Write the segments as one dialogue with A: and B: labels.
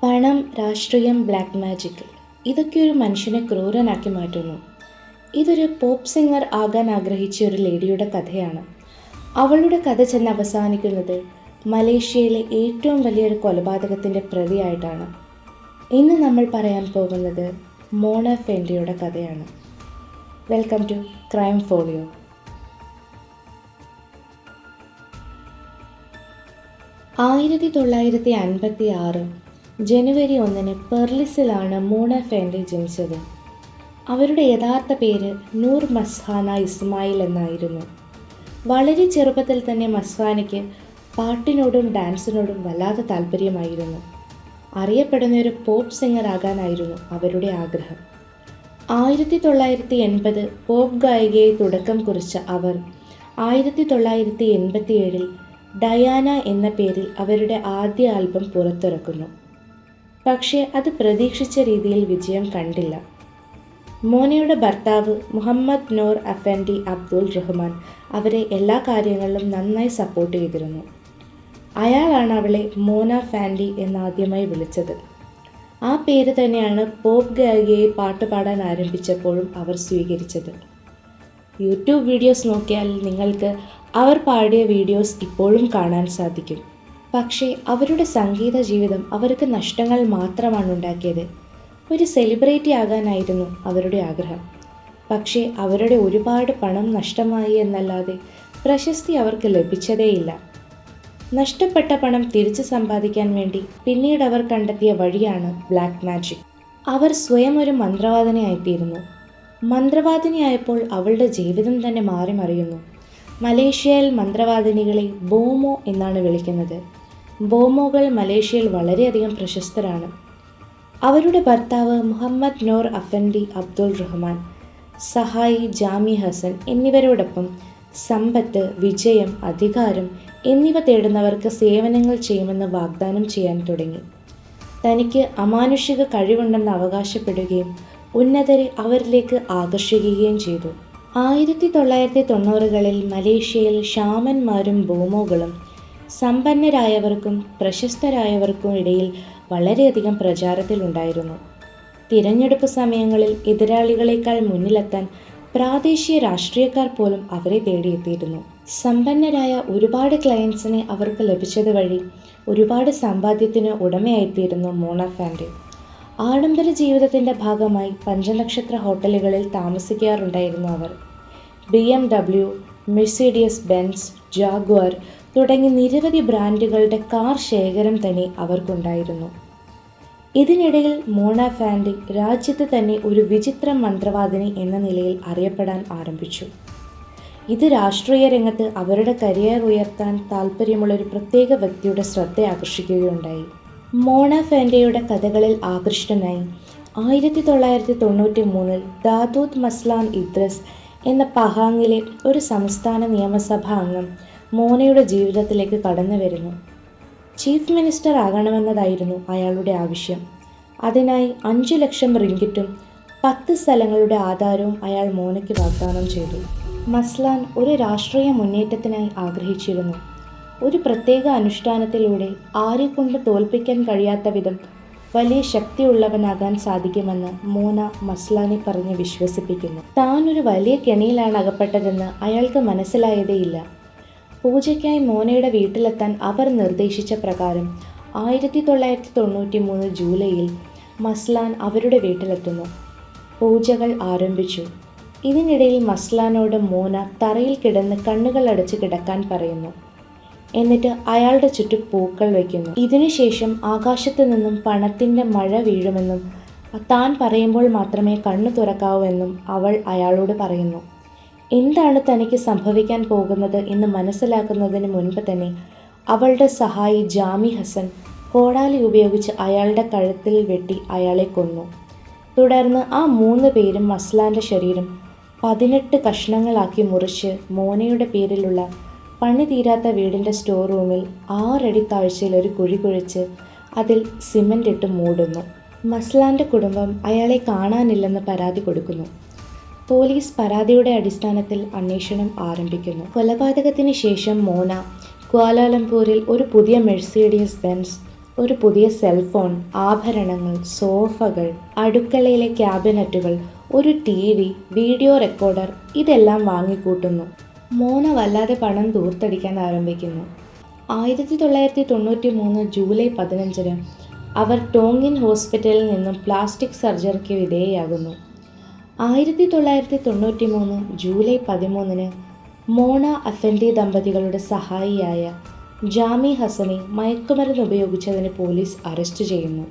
A: പണം, രാഷ്ട്രീയം, black magic ഇതൊക്കെ ഒരു മനുഷ്യനെ ക്രൂരനാക്കി മാറ്റുന്നു. ഇതൊരു പോപ്പ് സിംഗർ ആകാൻ ആഗ്രഹിച്ച ഒരു ലേഡിയുടെ കഥയാണ്. അവളുടെ കഥ ചെന്ന് അവസാനിക്കുന്നത് മലേഷ്യയിലെ ഏറ്റവും വലിയൊരു കൊലപാതകത്തിൻ്റെ പ്രതിയായിട്ടാണ്. ഇന്ന് നമ്മൾ പറയാൻ പോകുന്നത് മോണ ഫെൻഡിയുടെ കഥയാണ്. Welcome to crime folio. 1956 ജനുവരി 1 പെർലിസിലാണ് മോണ ഫെൻഡി ജനിച്ചത്. അവരുടെ യഥാർത്ഥ പേര് നൂർ മസ്ഹാന ഇസ്മായിൽ എന്നായിരുന്നു. വളരെ ചെറുപ്പത്തിൽ തന്നെ മസ്ഹാനയ്ക്ക് പാട്ടിനോടും ഡാൻസിനോടും വല്ലാതെ താല്പര്യമായിരുന്നു. അറിയപ്പെടുന്ന ഒരു പോപ്പ് സിംഗർ ആകാനായിരുന്നു അവരുടെ ആഗ്രഹം. 1980 പോപ്പ് ഗായികയെ തുടക്കം കുറിച്ച അവർ 1987 ഡയാന എന്ന പേരിൽ അവരുടെ ആദ്യ ആൽബം പുറത്തിറക്കുന്നു. പക്ഷേ അത് പ്രതീക്ഷിച്ച രീതിയിൽ വിജയം കണ്ടില്ല. മോനയുടെ ഭർത്താവ് മുഹമ്മദ് നോർ അഫൻഡി അബ്ദുൾ റഹ്മാൻ അവരെ എല്ലാ കാര്യങ്ങളിലും നന്നായി സപ്പോർട്ട് ചെയ്തിരുന്നു. അയാളാണ് അവളെ മോന ഫാൻഡി എന്നാദ്യമായി വിളിച്ചത്. ആ പേര് തന്നെയാണ് പോപ്പ് ഗായികയെ പാട്ട് പാടാൻ ആരംഭിച്ചപ്പോഴും അവർ സ്വീകരിച്ചത്. യൂട്യൂബ് വീഡിയോസ് നോക്കിയാൽ നിങ്ങൾക്ക് അവർ പാടിയ വീഡിയോസ് ഇപ്പോഴും കാണാൻ സാധിക്കും. പക്ഷേ അവരുടെ സംഗീത ജീവിതം അവർക്ക് നഷ്ടങ്ങൾ മാത്രമാണ് ഉണ്ടാക്കിയത്. ഒരു സെലിബ്രിറ്റി ആകാനായിരുന്നു അവരുടെ ആഗ്രഹം. പക്ഷേ അവരുടെ ഒരുപാട് പണം നഷ്ടമായി എന്നല്ലാതെ പ്രശസ്തി അവർക്ക് ലഭിച്ചതേയില്ല. നഷ്ടപ്പെട്ട പണം തിരിച്ചു സമ്പാദിക്കാൻ വേണ്ടി പിന്നീട് അവർ കണ്ടെത്തിയ വഴിയാണ് ബ്ലാക്ക് മാജിക്. അവർ സ്വയം ഒരു മന്ത്രവാദിനിയായിത്തീരുന്നു. മന്ത്രവാദിനിയായപ്പോൾ അവളുടെ ജീവിതം തന്നെ മാറി മറിയുന്നു. മലേഷ്യയിൽ മന്ത്രവാദിനികളെ ബോമോ എന്നാണ് വിളിക്കുന്നത്. ബോമോകൾ മലേഷ്യയിൽ വളരെയധികം പ്രശസ്തരാണ്. അവരുടെ ഭർത്താവ് മുഹമ്മദ് നോർ അഫൻഡി അബ്ദുൾ റഹ്മാൻ, സഹായി ജാമി ഹസൻ എന്നിവരോടൊപ്പം സമ്പത്ത്, വിജയം, അധികാരം എന്നിവ തേടുന്നവർക്ക് സേവനങ്ങൾ ചെയ്യുമെന്ന് വാഗ്ദാനം ചെയ്യാൻ തുടങ്ങി. തനിക്ക് അമാനുഷിക കഴിവുണ്ടെന്ന് അവകാശപ്പെടുകയും ഉന്നതരെ അവരിലേക്ക് ആകർഷിക്കുകയും ചെയ്തു. 1990കളിൽ മലേഷ്യയിൽ ഷാമന്മാരും ബോമോകളും സമ്പന്നരായവർക്കും പ്രശസ്തരായവർക്കും ഇടയിൽ വളരെയധികം പ്രചാരത്തിലുണ്ടായിരുന്നു. തിരഞ്ഞെടുപ്പ് സമയങ്ങളിൽ എതിരാളികളെക്കാൾ മുന്നിലെത്താൻ പ്രാദേശിക രാഷ്ട്രീയക്കാർ പോലും അവരെ തേടിയെത്തിയിരുന്നു. സമ്പന്നരായ ഒരുപാട് ക്ലയൻസിനെ അവർക്ക് ലഭിച്ചത് വഴി ഒരുപാട് സമ്പാദ്യത്തിന് ഉടമയായിത്തീരുന്നു മോണ ഫാൻഡി. ആഡംബര ജീവിതത്തിൻ്റെ ഭാഗമായി പഞ്ചനക്ഷത്ര ഹോട്ടലുകളിൽ താമസിക്കാറുണ്ടായിരുന്നു അവർ. BMW, മെഴ്സിഡിയസ് ബെൻസ്, ജാഗ്വാർ തുടങ്ങി നിരവധി ബ്രാൻഡുകളുടെ കാർ ശേഖരം തന്നെ അവർക്കുണ്ടായിരുന്നു. ഇതിനിടയിൽ മോണ ഫാൻഡി രാജ്യത്ത് തന്നെ ഒരു വിചിത്ര മന്ത്രവാദിനി എന്ന നിലയിൽ അറിയപ്പെടാൻ ആരംഭിച്ചു. ഇത് രാഷ്ട്രീയ രംഗത്ത് അവരുടെ കരിയർ ഉയർത്താൻ താല്പര്യമുള്ള ഒരു പ്രത്യേക വ്യക്തിയുടെ ശ്രദ്ധ ആകർഷിക്കുകയുണ്ടായി. മോണ ഫാൻഡിയുടെ കഥകളിൽ ആകൃഷ്ടനായി 1993 ദാദൂത്ത് മസ്ലാൻ ഇദ്രിസ് എന്ന പഹാങ്ങിലെ ഒരു സംസ്ഥാന നിയമസഭാ അംഗം മോനയുടെ ജീവിതത്തിലേക്ക് കടന്നു വരുന്നു. ചീഫ് മിനിസ്റ്റർ ആകണമെന്നതായിരുന്നു അയാളുടെ ആവശ്യം. അതിനായി 5 ലക്ഷം റിങ്കിറ്റും 10 സ്ഥലങ്ങളുടെ ആധാരവും അയാൾ മോനയ്ക്ക് വാഗ്ദാനം ചെയ്തു. മസ്ലാൻ ഒരു രാഷ്ട്രീയ മുന്നേറ്റത്തിനായി ആഗ്രഹിച്ചിരുന്നു. ഒരു പ്രത്യേക അനുഷ്ഠാനത്തിലൂടെ ആരെക്കൊണ്ട് തോൽപ്പിക്കാൻ കഴിയാത്ത വിധം വലിയ ശക്തിയുള്ളവനാകാൻ സാധിക്കുമെന്ന് മോന മസ്ലാനെ പറഞ്ഞ് വിശ്വസിപ്പിക്കുന്നു. താൻ ഒരു വലിയ കെണിയിലാണ് അകപ്പെട്ടതെന്ന് അയാൾക്ക് മനസ്സിലായതേയില്ല. പൂജയ്ക്കായി മോനയുടെ വീട്ടിലെത്താൻ അവർ നിർദ്ദേശിച്ച പ്രകാരം 1993 ജൂലൈയിൽ മസ്ലാൻ അവരുടെ വീട്ടിലെത്തുന്നു. പൂജകൾ ആരംഭിച്ചു. ഇതിനിടയിൽ മസ്ലാനോട് മോന തറയിൽ കിടന്ന് കണ്ണുകൾ അടച്ച് കിടക്കാൻ പറയുന്നു. എന്നിട്ട് അയാളുടെ ചുറ്റും പൂക്കൾ വയ്ക്കുന്നു. ഇതിനുശേഷം ആകാശത്ത് നിന്നും പണത്തിൻ്റെ മഴ വീഴുമെന്നും താൻ പറയുമ്പോൾ മാത്രമേ കണ്ണു തുറക്കാവൂ എന്നും അവൾ അയാളോട് പറയുന്നു. എന്താണ് തനിക്ക് സംഭവിക്കാൻ പോകുന്നത് എന്ന് മനസ്സിലാക്കുന്നതിന് മുൻപ് തന്നെ അവളുടെ സഹായി ജാമി ഹസൻ കോടാലി ഉപയോഗിച്ച് അയാളുടെ കഴുത്തിൽ വെട്ടി അയാളെ കൊന്നു. തുടർന്ന് ആ 3 പേരും മസ്ലാൻ്റെ ശരീരം 18 കഷ്ണങ്ങളാക്കി മുറിച്ച് മോനയുടെ പേരിലുള്ള പണി തീരാത്ത വീടിൻ്റെ സ്റ്റോർ റൂമിൽ 6 അടി താഴ്ചയിൽ ഒരു കുഴി കുഴിച്ച് അതിൽ സിമൻ്റ് ഇട്ട് മൂടുന്നു. മസ്ലാൻ്റെ കുടുംബം അയാളെ കാണാനില്ലെന്ന് പരാതി കൊടുക്കുന്നു. പോലീസ് പരാതിയുടെ അടിസ്ഥാനത്തിൽ അന്വേഷണം ആരംഭിക്കുന്നു. കൊലപാതകത്തിന് ശേഷം മോന ക്വാലാലംപൂരിൽ ഒരു പുതിയ മെഴ്സിഡിയസ് ബെൻസ് ഒരു പുതിയ സെൽഫോൺ, ആഭരണങ്ങൾ, സോഫകൾ, അടുക്കളയിലെ ക്യാബിനറ്റുകൾ, ഒരു TV, വീഡിയോ റെക്കോർഡർ ഇതെല്ലാം വാങ്ങിക്കൂട്ടുന്നു. മോന വല്ലാതെ പണം ധൂർത്തടിക്കാൻ ആരംഭിക്കുന്നു. 1993 ജൂലൈ 15 അവർ ടോങ്ങിൻ ഹോസ്പിറ്റലിൽ നിന്നും പ്ലാസ്റ്റിക് സർജറിക്ക് വിധേയയാകുന്നു. 1993 ജൂലൈ 13 മോണ അഫൻഡി ദമ്പതികളുടെ സഹായിയായ ജാമി ഹസനെ മയക്കുമരുന്ന് ഉപയോഗിച്ചതിന് പോലീസ് അറസ്റ്റ് ചെയ്യുന്നു.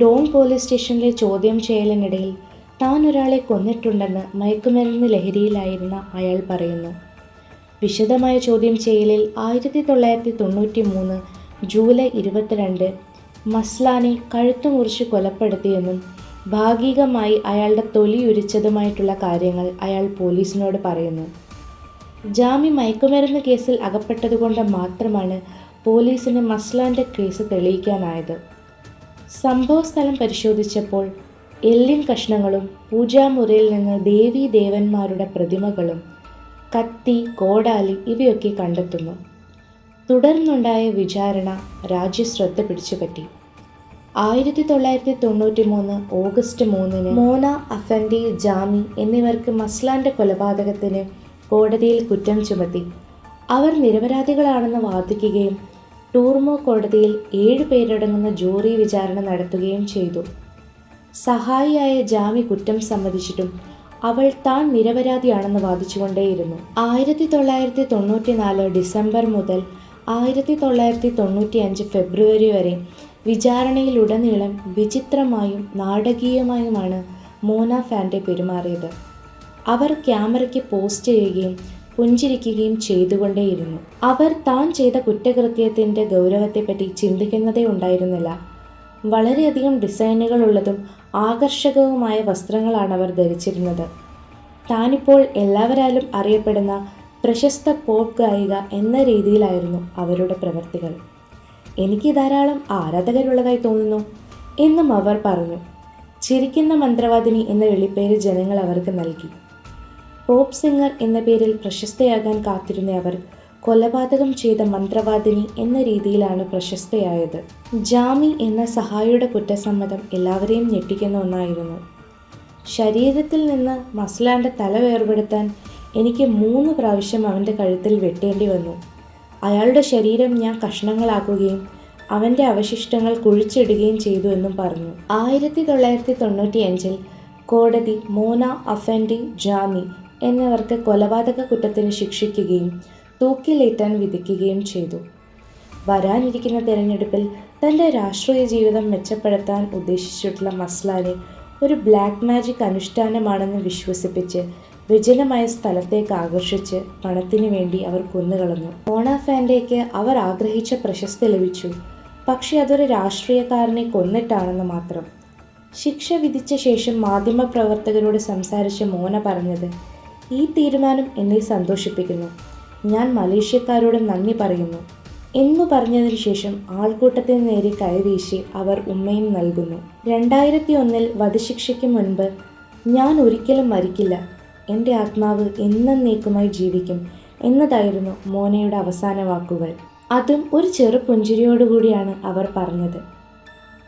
A: ഡോൺ പോലീസ് സ്റ്റേഷനിലെ ചോദ്യം ചെയ്യലിനിടയിൽ താൻ ഒരാളെ കൊന്നിട്ടുണ്ടെന്ന് മയക്കുമരുന്ന് ലഹരിയിലായിരുന്ന അയാൾ പറയുന്നു. വിശദമായ ചോദ്യം ചെയ്യലിൽ 1993 ജൂലൈ 22 മസ്ലാനെ കഴുത്തു മുറിച്ച് കൊലപ്പെടുത്തിയെന്നും ഭാഗികമായി അയാളുടെ തൊലി ഉരിച്ചതുമായിട്ടുള്ള കാര്യങ്ങൾ അയാൾ പോലീസിനോട് പറയുന്നു. ജാമി മയക്കുമരുന്ന് കേസിൽ അകപ്പെട്ടതുകൊണ്ട് മാത്രമാണ് പോലീസിന് മസ്ലാൻ്റെ കേസ് തെളിയിക്കാനായത്. സംഭവസ്ഥലം പരിശോധിച്ചപ്പോൾ എല്ലിൻ കഷ്ണങ്ങളും പൂജാമുറിയിൽ നിന്ന് ദേവീ ദേവന്മാരുടെ പ്രതിമകളും കത്തി, കോടാലി ഇവയൊക്കെ കണ്ടെത്തുന്നു. തുടർന്നുണ്ടായ വിചാരണ രാജ്യശ്രദ്ധ പിടിച്ചുപറ്റി. 1993 ഓഗസ്റ്റ് 3 മോന അഫൻഡി, ജാമി എന്നിവർക്ക് മസ്ലാൻ്റെ കൊലപാതകത്തിന് കോടതിയിൽ കുറ്റം ചുമത്തി. അവർ നിരപരാധികളാണെന്ന് വാദിക്കുകയും ടൂർമോ കോടതിയിൽ 7 പേരടങ്ങുന്ന ജൂറി വിചാരണ നടത്തുകയും ചെയ്തു. സഹായിയായ ജാമി കുറ്റം സമ്മതിച്ചിട്ടും അവൾ താൻ നിരപരാധിയാണെന്ന് വാദിച്ചുകൊണ്ടേയിരുന്നു. 1994 ഡിസംബർ മുതൽ 1995 ഫെബ്രുവരി വരെ വിചാരണയിലുടനീളം വിചിത്രമായും നാടകീയമായുമാണ് മോന ഫാൻഡെ പെരുമാറിയത്. അവർ ക്യാമറയ്ക്ക് പോസ്റ്റ് ചെയ്യുകയും പുഞ്ചിരിക്കുകയും ചെയ്തുകൊണ്ടേയിരുന്നു. അവർ താൻ ചെയ്ത കുറ്റകൃത്യത്തിൻ്റെ ഗൗരവത്തെപ്പറ്റി ചിന്തിക്കുന്നതേ ഉണ്ടായിരുന്നില്ല. വളരെയധികം ഡിസൈനുകളുള്ളതും ആകർഷകവുമായ വസ്ത്രങ്ങളാണ് അവർ ധരിച്ചിരുന്നത്. താനിപ്പോൾ എല്ലാവരാലും അറിയപ്പെടുന്ന പ്രശസ്ത പോപ്പ് ഗായിക എന്ന രീതിയിലായിരുന്നു അവരുടെ പ്രവൃത്തികൾ. എനിക്ക് ധാരാളം ആരാധകരുള്ളതായി തോന്നുന്നു എന്നും അവർ പറഞ്ഞു. ചിരിക്കുന്ന മന്ത്രവാദിനി എന്ന വിളിപ്പേര് ജനങ്ങൾ അവർക്ക് നൽകി. പോപ്പ് സിംഗർ എന്ന പേരിൽ പ്രശസ്തയാകാൻ കാത്തിരുന്ന അവർ കൊലപാതകം ചെയ്ത മന്ത്രവാദിനി എന്ന രീതിയിലാണ് പ്രശസ്തയായത്. ജാമി എന്ന സഹായിയുടെ കുറ്റസമ്മതം എല്ലാവരെയും ഞെട്ടിക്കുന്ന ഒന്നായിരുന്നു. ശരീരത്തിൽ നിന്ന് മസ്ലാൻ്റെ തല വേർപെടുത്താൻ എനിക്ക് 3 പ്രാവശ്യം അവൻ്റെ കഴുത്തിൽ വെട്ടേണ്ടി വന്നു. അയാളുടെ ശരീരം ഞാൻ കഷ്ണങ്ങളാക്കുകയും അവൻ്റെ അവശിഷ്ടങ്ങൾ കുഴിച്ചിടുകയും ചെയ്തു എന്നും പറഞ്ഞു. 1995 കോടതി മോന അഫൻഡി, ജാമി എന്നിവർക്ക് കൊലപാതക കുറ്റത്തിന് ശിക്ഷിക്കുകയും തൂക്കിലേറ്റാൻ വിധിക്കുകയും ചെയ്തു. വരാനിരിക്കുന്ന തെരഞ്ഞെടുപ്പിൽ തൻ്റെ രാഷ്ട്രീയ ജീവിതം മെച്ചപ്പെടുത്താൻ ഉദ്ദേശിച്ചിട്ടുള്ള മസ്ലാനെ ഒരു ബ്ലാക്ക് മാജിക് അനുഷ്ഠാനമാണെന്ന് വിശ്വസിപ്പിച്ച് വിജനമായ സ്ഥലത്തേക്ക് ആകർഷിച്ച് പണത്തിനു വേണ്ടി അവർ കൊന്നുകളഞ്ഞു. മോണ ഫാൻഡേക്ക് അവർ ആഗ്രഹിച്ച പ്രശസ്തി ലഭിച്ചു. പക്ഷേ അതൊരു രാഷ്ട്രീയക്കാരനെ കൊന്നിട്ടാണെന്ന് മാത്രം. ശിക്ഷ വിധിച്ച ശേഷം മാധ്യമപ്രവർത്തകരോട് സംസാരിച്ച മോന പറഞ്ഞത്, ഈ തീരുമാനം എന്നെ സന്തോഷിപ്പിക്കുന്നു. ഞാൻ മലേഷ്യക്കാരോട് നന്ദി പറയുന്നു എന്നു പറഞ്ഞതിന് ശേഷം ആൾക്കൂട്ടത്തിന് നേരെ കൈവീശി അവർ ഉമ്മയും നൽകുന്നു. 2001 വധശിക്ഷയ്ക്ക് മുൻപ് ഞാൻ ഒരിക്കലും മരിക്കില്ല, എൻ്റെ ആത്മാവ് എന്നേക്കുമായി ജീവിക്കും എന്നതായിരുന്നു മോനയുടെ അവസാന വാക്കുകൾ. അതും ഒരു ചെറു പുഞ്ചിരിയോടുകൂടിയാണ് അവർ പറഞ്ഞത്.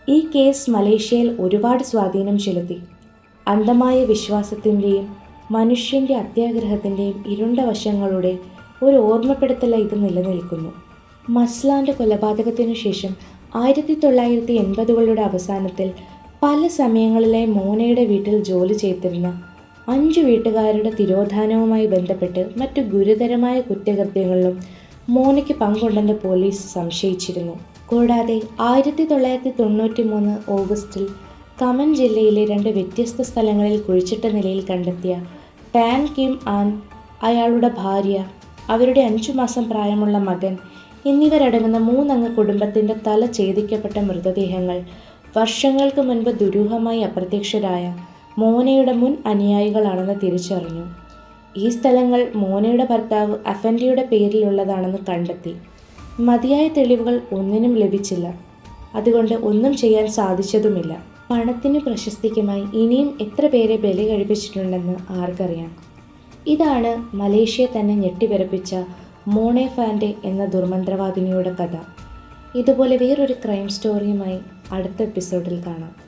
A: ഈ കേസ് മലേഷ്യയിൽ ഒരുപാട് സ്വാധീനം ചെലുത്തി. അന്ധമായ വിശ്വാസത്തിൻ്റെയും മനുഷ്യൻ്റെ അത്യാഗ്രഹത്തിൻ്റെയും ഇരുണ്ട വശങ്ങളുടെ ഒരു ഓർമ്മപ്പെടുത്തലായി ഇത് നിലനിൽക്കുന്നു. മസ്ലാൻ്റെ കൊലപാതകത്തിനു ശേഷം 1980കളുടെ അവസാനത്തിൽ പല സമയങ്ങളിലായി മോനയുടെ വീട്ടിൽ ജോലി ചെയ്തിരുന്ന 5 വീട്ടുകാരുടെ തിരോധാനവുമായി ബന്ധപ്പെട്ട് മറ്റു ഗുരുതരമായ കുറ്റകൃത്യങ്ങളിലും മോനയ്ക്ക് പങ്കുണ്ടെന്ന് പോലീസ് സംശയിച്ചിരുന്നു. കൂടാതെ 1993 ഓഗസ്റ്റിൽ കമൻ ജില്ലയിലെ 2 വ്യത്യസ്ത സ്ഥലങ്ങളിൽ കുഴിച്ചിട്ട നിലയിൽ കണ്ടെത്തിയ ടാൻ കിം ആൻ, അയാളുടെ ഭാര്യ, അവരുടെ 5 മാസം പ്രായമുള്ള മകൻ എന്നിവരടങ്ങുന്ന 3 അംഗ കുടുംബത്തിൻ്റെ തല ഛേദിക്കപ്പെട്ട മൃതദേഹങ്ങൾ വർഷങ്ങൾക്ക് മുൻപ് ദുരൂഹമായി അപ്രത്യക്ഷരായ മോനയുടെ മുൻ അനുയായികളാണെന്ന് തിരിച്ചറിഞ്ഞു. ഈ സ്ഥലങ്ങൾ മോനയുടെ ഭർത്താവ് അഫൻഡിയുടെ പേരിലുള്ളതാണെന്ന് കണ്ടെത്തി. മതിയായ തെളിവുകൾ ഒന്നിനും ലഭിച്ചില്ല. അതുകൊണ്ട് ഒന്നും ചെയ്യാൻ സാധിച്ചതുമില്ല. പണത്തിനും പ്രശസ്തിക്കുമായി ഇനിയും എത്ര പേരെ ബലി കഴിപ്പിച്ചിട്ടുണ്ടെന്ന് ആർക്കറിയാം. ഇതാണ് മലേഷ്യയെ തന്നെ ഞെട്ടിവിറപ്പിച്ച മോണെ ഫാൻഡെ എന്ന ദുർമന്ത്രവാദിനിയുടെ കഥ. ഇതുപോലെ വേറൊരു ക്രൈം സ്റ്റോറിയുമായി അടുത്ത എപ്പിസോഡിൽ കാണാം.